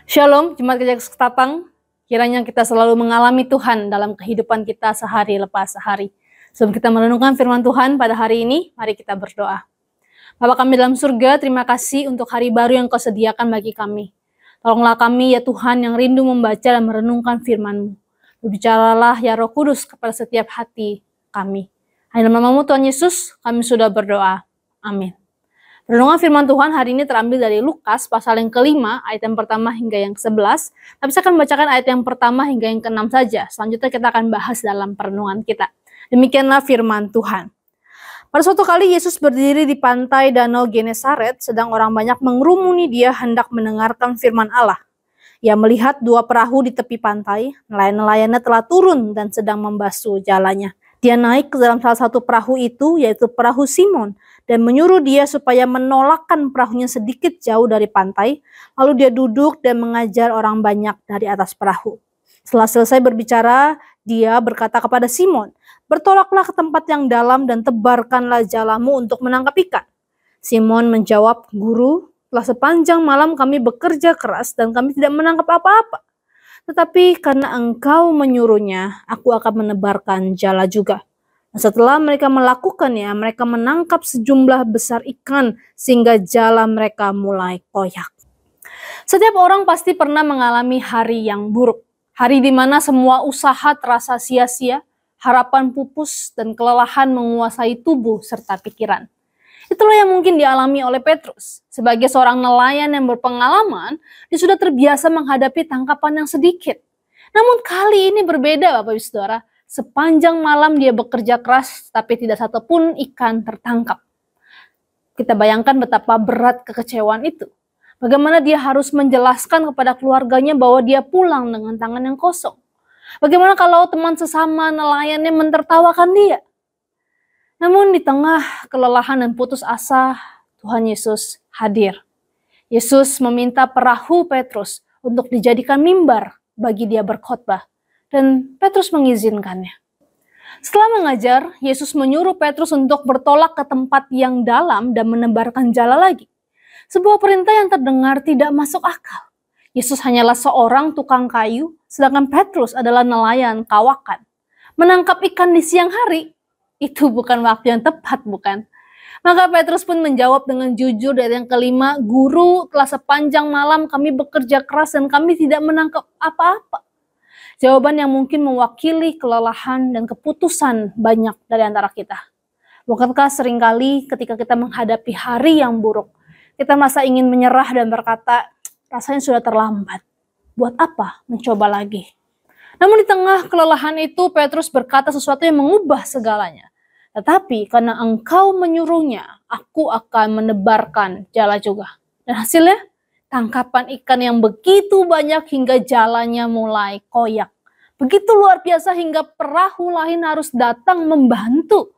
Shalom, Jemaat Gereja Ketapang. Kiranya kita selalu mengalami Tuhan dalam kehidupan kita sehari lepas sehari. Sebelum kita merenungkan firman Tuhan pada hari ini, mari kita berdoa. Bapa kami dalam surga, terima kasih untuk hari baru yang Kau sediakan bagi kami. Tolonglah kami ya Tuhan yang rindu membaca dan merenungkan firman-Mu. Berbicaralah ya Roh Kudus kepada setiap hati kami. Hanya dalam nama-Mu Tuhan Yesus, kami sudah berdoa. Amin. Renungan firman Tuhan hari ini terambil dari Lukas pasal yang kelima, ayat yang pertama hingga yang ke-11. Tapi saya akan membacakan ayat yang pertama hingga yang ke-6 saja. Selanjutnya kita akan bahas dalam perenungan kita. Demikianlah firman Tuhan. Pada suatu kali Yesus berdiri di pantai Danau Genesaret, sedang orang banyak mengerumuni dia hendak mendengarkan firman Allah. Ia melihat dua perahu di tepi pantai, nelayan-nelayannya telah turun dan sedang membasuh jalannya. Dia naik ke dalam salah satu perahu itu, yaitu perahu Simon, dan menyuruh dia supaya menolakkan perahunya sedikit jauh dari pantai, lalu dia duduk dan mengajar orang banyak dari atas perahu. Setelah selesai berbicara, dia berkata kepada Simon, "Bertolaklah ke tempat yang dalam dan tebarkanlah jalamu untuk menangkap ikan." Simon menjawab, "Guru, telah sepanjang malam kami bekerja keras dan kami tidak menangkap apa-apa. Tetapi karena engkau menyuruhnya, aku akan menebarkan jala juga." Setelah mereka melakukannya, mereka menangkap sejumlah besar ikan sehingga jala mereka mulai koyak. Setiap orang pasti pernah mengalami hari yang buruk. Hari di mana semua usaha terasa sia-sia, harapan pupus, dan kelelahan menguasai tubuh serta pikiran. Itulah yang mungkin dialami oleh Petrus. Sebagai seorang nelayan yang berpengalaman, dia sudah terbiasa menghadapi tangkapan yang sedikit. Namun kali ini berbeda Bapak Ibu Saudara. Sepanjang malam dia bekerja keras, tapi tidak satupun ikan tertangkap. Kita bayangkan betapa berat kekecewaan itu. Bagaimana dia harus menjelaskan kepada keluarganya bahwa dia pulang dengan tangan yang kosong. Bagaimana kalau teman sesama nelayannya mentertawakan dia. Namun di tengah kelelahan dan putus asa, Tuhan Yesus hadir. Yesus meminta perahu Petrus untuk dijadikan mimbar bagi dia berkhotbah. Dan Petrus mengizinkannya. Setelah mengajar, Yesus menyuruh Petrus untuk bertolak ke tempat yang dalam dan menebarkan jala lagi. Sebuah perintah yang terdengar tidak masuk akal. Yesus hanyalah seorang tukang kayu, sedangkan Petrus adalah nelayan kawakan. Menangkap ikan di siang hari, itu bukan waktu yang tepat, bukan? Maka Petrus pun menjawab dengan jujur dari yang kelima, "Guru, telah sepanjang malam kami bekerja keras dan kami tidak menangkap apa-apa." Jawaban yang mungkin mewakili kelelahan dan keputusan banyak dari antara kita. Bukankah seringkali ketika kita menghadapi hari yang buruk, kita merasa ingin menyerah dan berkata, rasanya sudah terlambat. Buat apa mencoba lagi? Namun di tengah kelelahan itu, Petrus berkata sesuatu yang mengubah segalanya. Tetapi karena engkau menyuruhnya, aku akan menebarkan jala juga. Dan hasilnya, tangkapan ikan yang begitu banyak hingga jalannya mulai koyak. Begitu luar biasa hingga perahu lain harus datang membantu.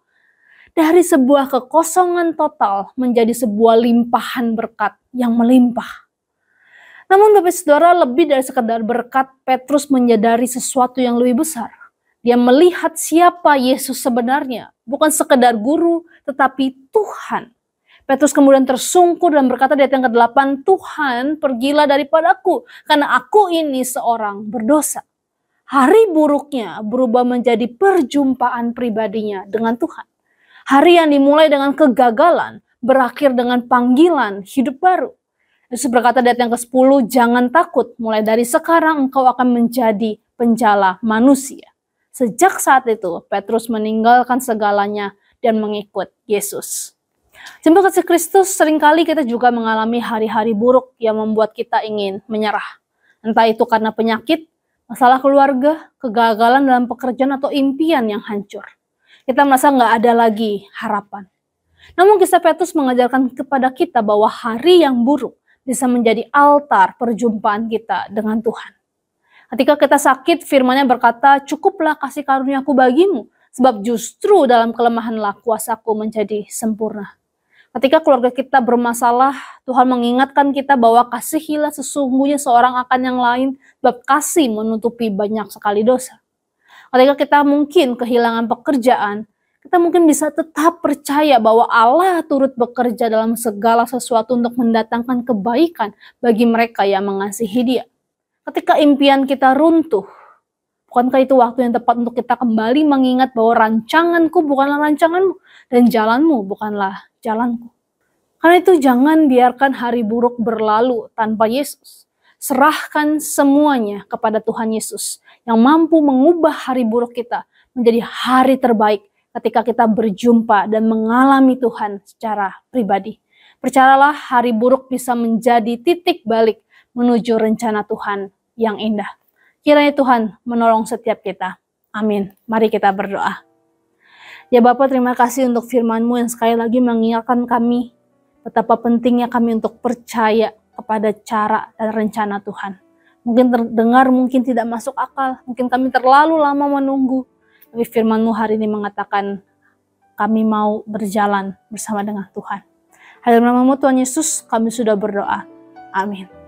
Dari sebuah kekosongan total menjadi sebuah limpahan berkat yang melimpah. Namun Bapak Saudara, lebih dari sekedar berkat, Petrus menyadari sesuatu yang lebih besar. Dia melihat siapa Yesus sebenarnya, bukan sekedar guru, tetapi Tuhan. Petrus kemudian tersungkur dan berkata di ayat yang ke-8, "Tuhan, pergilah daripadaku, karena aku ini seorang berdosa." Hari buruknya berubah menjadi perjumpaan pribadinya dengan Tuhan. Hari yang dimulai dengan kegagalan, berakhir dengan panggilan hidup baru. Yesus berkata di ayat yang ke-10, "Jangan takut, mulai dari sekarang engkau akan menjadi penjala manusia." Sejak saat itu, Petrus meninggalkan segalanya dan mengikut Yesus. Jemaat kasih Kristus, seringkali kita juga mengalami hari-hari buruk yang membuat kita ingin menyerah. Entah itu karena penyakit, masalah keluarga, kegagalan dalam pekerjaan, atau impian yang hancur. Kita merasa nggak ada lagi harapan. Namun kisah Petrus mengajarkan kepada kita bahwa hari yang buruk bisa menjadi altar perjumpaan kita dengan Tuhan. Ketika kita sakit, firman-Nya berkata, "Cukuplah kasih karuniaku bagimu, sebab justru dalam kelemahanlah kuasaku menjadi sempurna." Ketika keluarga kita bermasalah, Tuhan mengingatkan kita bahwa kasihilah sesungguhnya seorang akan yang lain, sebab kasih menutupi banyak sekali dosa. Ketika kita mungkin kehilangan pekerjaan, kita mungkin bisa tetap percaya bahwa Allah turut bekerja dalam segala sesuatu untuk mendatangkan kebaikan bagi mereka yang mengasihi Dia. ketika impian kita runtuh, bukankah itu waktu yang tepat untuk kita kembali mengingat bahwa rancanganku bukanlah rancanganmu dan jalanmu bukanlah jalanku. Karena itu jangan biarkan hari buruk berlalu tanpa Yesus. Serahkan semuanya kepada Tuhan Yesus yang mampu mengubah hari buruk kita menjadi hari terbaik ketika kita berjumpa dan mengalami Tuhan secara pribadi. Percayalah, hari buruk bisa menjadi titik balik menuju rencana Tuhan yang indah. Kiranya Tuhan menolong setiap kita. Amin. Mari kita berdoa. Ya Bapa, terima kasih untuk firman-Mu yang sekali lagi mengingatkan kami betapa pentingnya kami untuk percaya kepada cara dan rencana Tuhan. Mungkin terdengar, mungkin tidak masuk akal, mungkin kami terlalu lama menunggu. Tapi firman-Mu hari ini mengatakan kami mau berjalan bersama dengan Tuhan. Dalam nama-Mu Tuhan Yesus kami sudah berdoa. Amin.